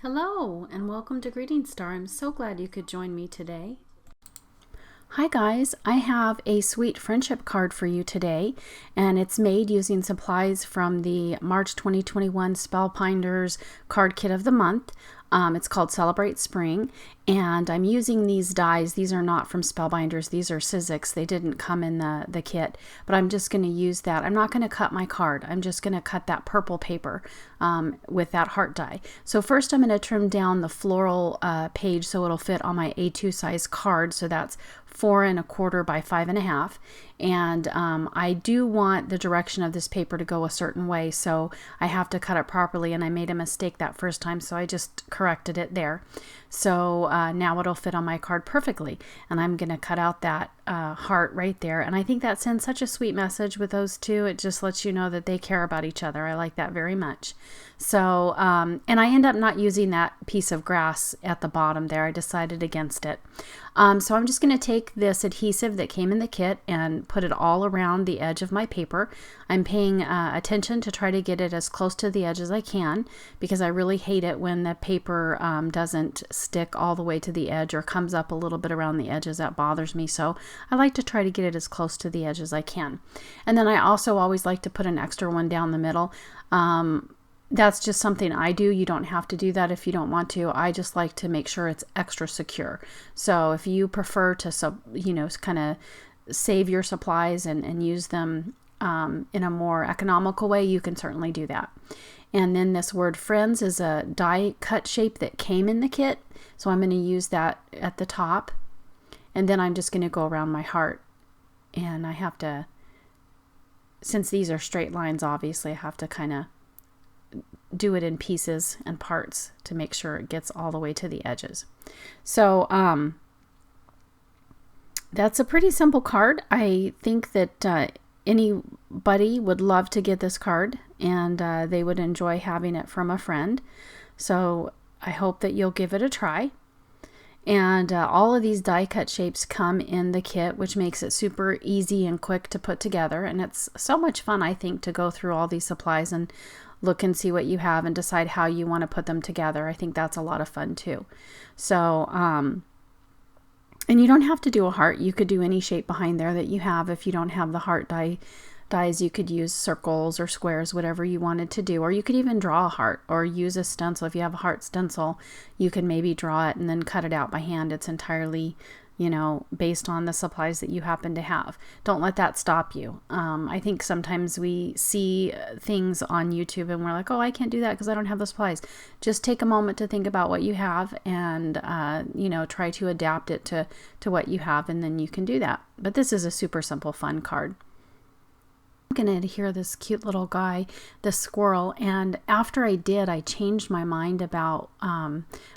Hello and welcome to Greetingstar. I'm so glad you could join me today. Hi guys, I have a sweet friendship card for you today, and it's made using supplies from the March 2021 Spellbinders card kit of the month. It's called Celebrate Spring, and I'm using these dies. These are not from Spellbinders. These are Sizzix. They didn't come in the kit, but I'm just going to use that. I'm not going to cut my card. I'm just going to cut that purple paper with that heart die. So first I'm going to trim down the floral page so it'll fit on my A2 size card. So that's 4 1/4 by 5 1/2. And I do want the direction of this paper to go a certain way, so I have to cut it properly, and I made a mistake that first time, so I just corrected it there. So now it'll fit on my card perfectly, and I'm going to cut out that heart right there. And I think that sends such a sweet message with those two. It just lets you know that they care about each other. I like that very much. So and I end up not using that piece of grass at the bottom there. I decided against it. So I'm just going to take this adhesive that came in the kit and put it all around the edge of my paper. I'm paying attention to try to get it as close to the edge as I can, because I really hate it when the paper doesn't stick all the way to the edge or comes up a little bit around the edges. That bothers me, so I like to try to get it as close to the edge as I can. And then I also always like to put an extra one down the middle. That's just something I do. You don't have to do that if you don't want to. I just like to make sure it's extra secure. So if you prefer to, kind of save your supplies and use them in a more economical way, you can certainly do that. And then this word friends is a die cut shape that came in the kit. So I'm going to use that at the top. And then I'm just going to go around my heart. And I have to, since these are straight lines, obviously I have to kind of do it in pieces and parts to make sure it gets all the way to the edges. So that's a pretty simple card. I think that anybody would love to get this card, and they would enjoy having it from a friend. So I hope that you'll give it a try. And all of these die cut shapes come in the kit, which makes it super easy and quick to put together. And it's so much fun, I think, to go through all these supplies and look and see what you have and decide how you want to put them together. I think that's a lot of fun too. So, and you don't have to do a heart. You could do any shape behind there that you have. If you don't have the heart dies, you could use circles or squares, whatever you wanted to do. Or you could even draw a heart or use a stencil. If you have a heart stencil, you can maybe draw it and then cut it out by hand. It's entirely, based on the supplies that you happen to have. Don't let that stop you. I think sometimes we see things on YouTube and we're like, oh, I can't do that because I don't have the supplies. Just take a moment to think about what you have and, try to adapt it to what you have, and then you can do that. But this is a super simple, fun card. I'm going to adhere this cute little guy, this squirrel, and after I did, I changed my mind about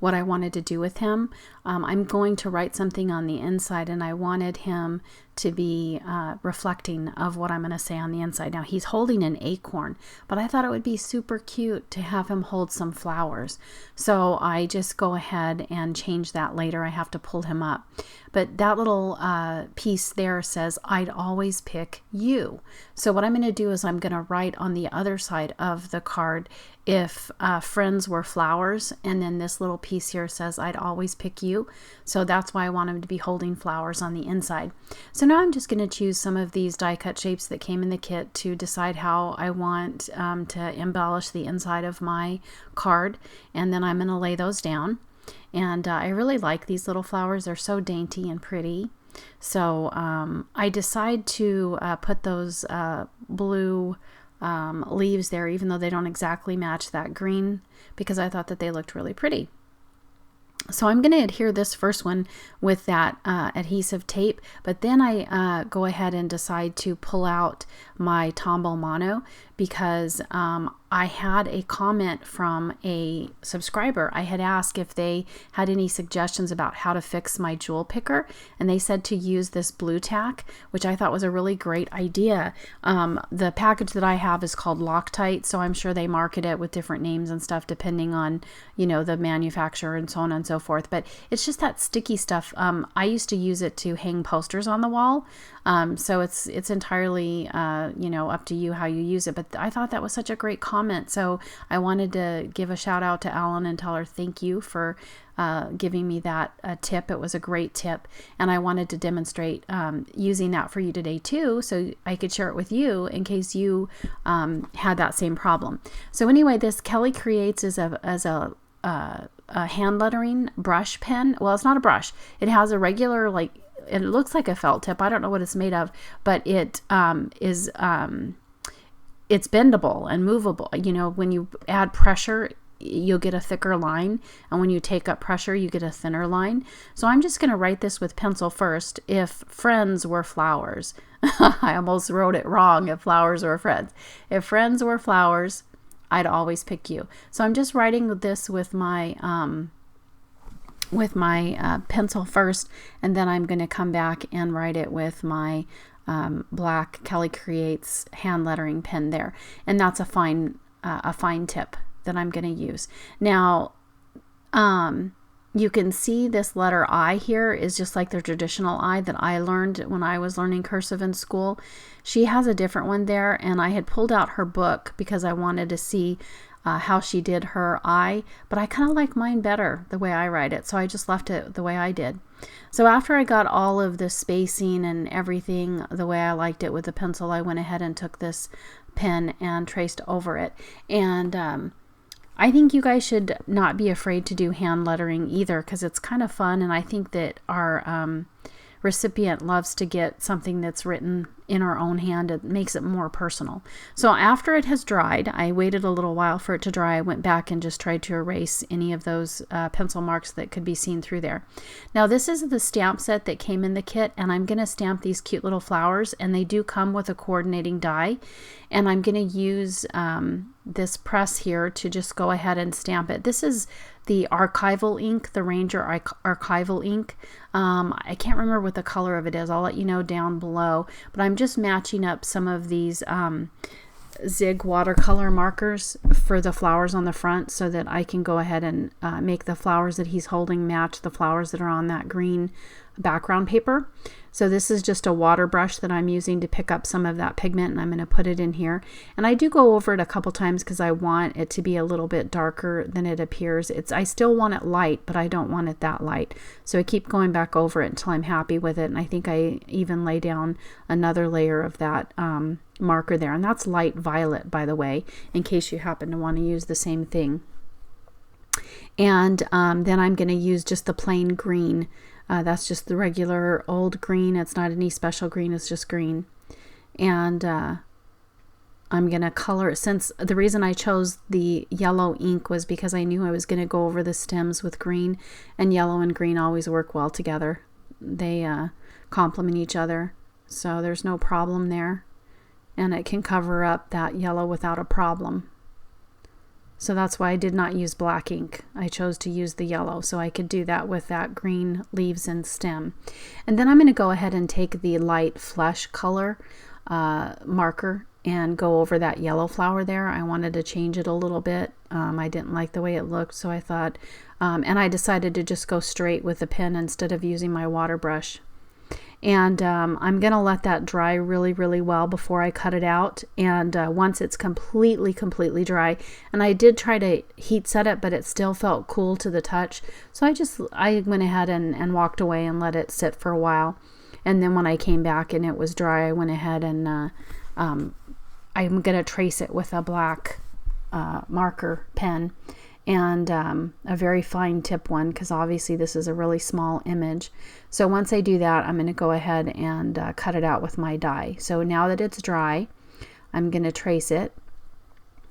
what I wanted to do with him. I'm going to write something on the inside, and I wanted him to be reflecting of what I'm going to say on the inside. Now, he's holding an acorn, but I thought it would be super cute to have him hold some flowers. So I just go ahead and change that later. I have to pull him up. But that little piece there says, I'd always pick you. So what I'm going to do is I'm going to write on the other side of the card, if friends were flowers, and then this little piece here says, I'd always pick you. So that's why I want him to be holding flowers on the inside. So now I'm just going to choose some of these die cut shapes that came in the kit to decide how I want to embellish the inside of my card, and then I'm going to lay those down. And I really like these little flowers. They're so dainty and pretty. So I decide to put those blue leaves there, even though they don't exactly match that green, because I thought that they looked really pretty. So I'm going to adhere this first one with that adhesive tape, but then I go ahead and decide to pull out my Tombow Mono, because I had a comment from a subscriber. I had asked if they had any suggestions about how to fix my jewel picker, and they said to use this blue tack, which I thought was a really great idea. The package that I have is called Loctite, so I'm sure they market it with different names and stuff depending on, the manufacturer and so on and so forth. But it's just that sticky stuff. I used to use it to hang posters on the wall. So it's entirely, up to you how you use it. But I thought that was such a great comment comment. So I wanted to give a shout out to Alan and tell her thank you for giving me that tip. It was a great tip, and I wanted to demonstrate using that for you today too, so I could share it with you in case you had that same problem. So anyway, this Kelly Creates is a hand lettering brush pen. Well, it's not a brush. It has a regular, like, it looks like a felt tip. I don't know what it's made of, but it is it's bendable and movable. You know, when you add pressure, you'll get a thicker line, and when you take up pressure, you get a thinner line. So I'm just going to write this with pencil first. If friends were flowers, I almost wrote it wrong. If flowers were friends, if friends were flowers, I'd always pick you. So I'm just writing this with my pencil first, and then I'm going to come back and write it with my black Kelly Creates hand lettering pen there, and that's a fine tip that I'm going to use. Now, you can see this letter I here is just like the traditional I that I learned when I was learning cursive in school. She has a different one there, and I had pulled out her book because I wanted to see how she did her I, but I kind of like mine better the way I write it, so I just left it the way I did. So after I got all of the spacing and everything the way I liked it with the pencil, I went ahead and took this pen and traced over it. And I think you guys should not be afraid to do hand lettering either, because it's kind of fun, and I think that our recipient loves to get something that's written in our own hand. It makes it more personal. So after it has dried, I waited a little while for it to dry. I went back and just tried to erase any of those pencil marks that could be seen through there. Now this is the stamp set that came in the kit, and I'm going to stamp these cute little flowers, and they do come with a coordinating die, and I'm going to use this press here to just go ahead and stamp it. This is the archival ink, the Ranger archival ink. I can't remember what the color of it is. I'll let you know down below, but I'm just matching up some of these Zig watercolor markers for the flowers on the front so that I can go ahead and make the flowers that he's holding match the flowers that are on that green background paper. So this is just a water brush that I'm using to pick up some of that pigment, and I'm going to put it in here. And I do go over it a couple times because I want it to be a little bit darker than it appears. I still want it light, but I don't want it that light. So I keep going back over it until I'm happy with it. And I think I even lay down another layer of that marker there. And that's light violet, by the way, in case you happen to want to use the same thing. And then I'm going to use just the plain green. That's just the regular old green. It's not any special green, it's just green. And I'm going to color it. Since the reason I chose the yellow ink was because I knew I was going to go over the stems with green, and yellow and green always work well together. They complement each other, so there's no problem there. And it can cover up that yellow without a problem. So that's why I did not use black ink. I chose to use the yellow so I could do that with that green leaves and stem. And then I'm going to go ahead and take the light flesh color marker and go over that yellow flower there. I wanted to change it a little bit. I didn't like the way it looked, so I thought, and I decided to just go straight with the pen instead of using my water brush. And I'm going to let that dry really, really well before I cut it out. And once it's completely dry, and I did try to heat set it, but it still felt cool to the touch. So I went ahead and walked away and let it sit for a while. And then when I came back and it was dry, I went ahead and I'm going to trace it with a black marker pen. And a very fine tip one, because obviously this is a really small image. So once I do that, I'm going to go ahead and cut it out with my die. So now that it's dry, I'm going to trace it,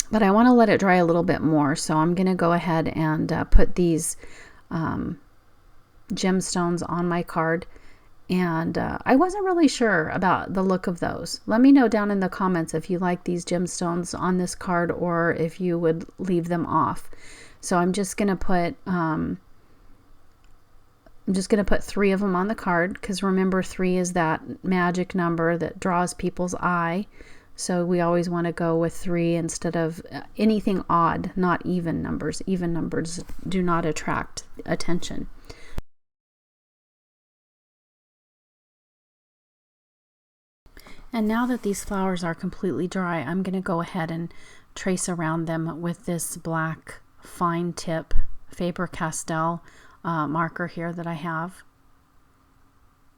but I want to let it dry a little bit more. So I'm going to go ahead and put these gemstones on my card. And I wasn't really sure about the look of those. Let me know down in the comments if you like these gemstones on this card or if you would leave them off. So I'm just going to put 3 of them on the card, because remember 3 is that magic number that draws people's eye. So we always want to go with 3 instead of anything odd, not even numbers. Even numbers do not attract attention. And now that these flowers are completely dry, I'm going to go ahead and trace around them with this black fine tip Faber-Castell marker here that I have.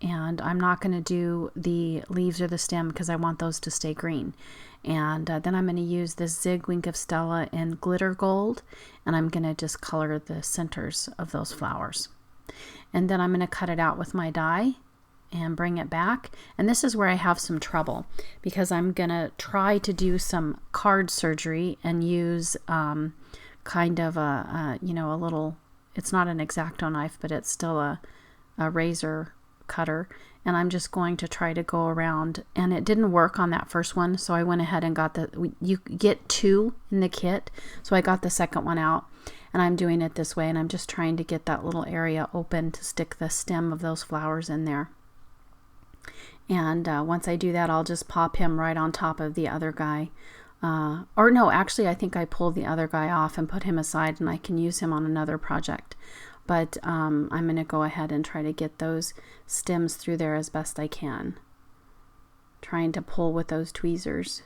And I'm not going to do the leaves or the stem because I want those to stay green. And then I'm going to use this Zig Wink of Stella in glitter gold, and I'm going to just color the centers of those flowers. And then I'm going to cut it out with my die and bring it back. And this is where I have some trouble because I'm going to try to do some card surgery and use kind of a little, it's not an X-Acto knife, but it's still a razor cutter, and I'm just going to try to go around, and it didn't work on that first one, so I went ahead and got you get 2 in the kit, so I got the second one out, and I'm doing it this way, and I'm just trying to get that little area open to stick the stem of those flowers in there. And once I do that, I'll just pop him right on top of the other guy. Or no, actually I think I pulled the other guy off and put him aside, and I can use him on another project. But I'm going to go ahead and try to get those stems through there as best I can. Trying to pull with those tweezers.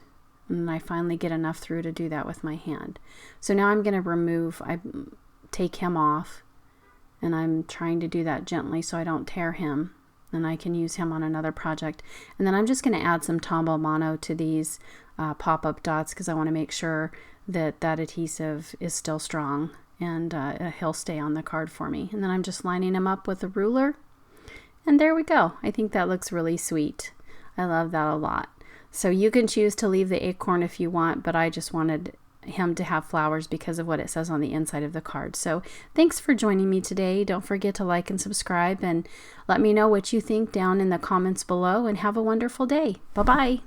And I finally get enough through to do that with my hand. So now I'm going to take him off. And I'm trying to do that gently so I don't tear him. And I can use him on another project. And then I'm just going to add some Tombow Mono to these pop-up dots because I want to make sure that that adhesive is still strong. And he'll stay on the card for me. And then I'm just lining him up with a ruler. And there we go. I think that looks really sweet. I love that a lot. So you can choose to leave the acorn if you want, but I just wanted him to have flowers because of what it says on the inside of the card. So thanks for joining me today. Don't forget to like and subscribe, and let me know what you think down in the comments below, and have a wonderful day. Bye-bye.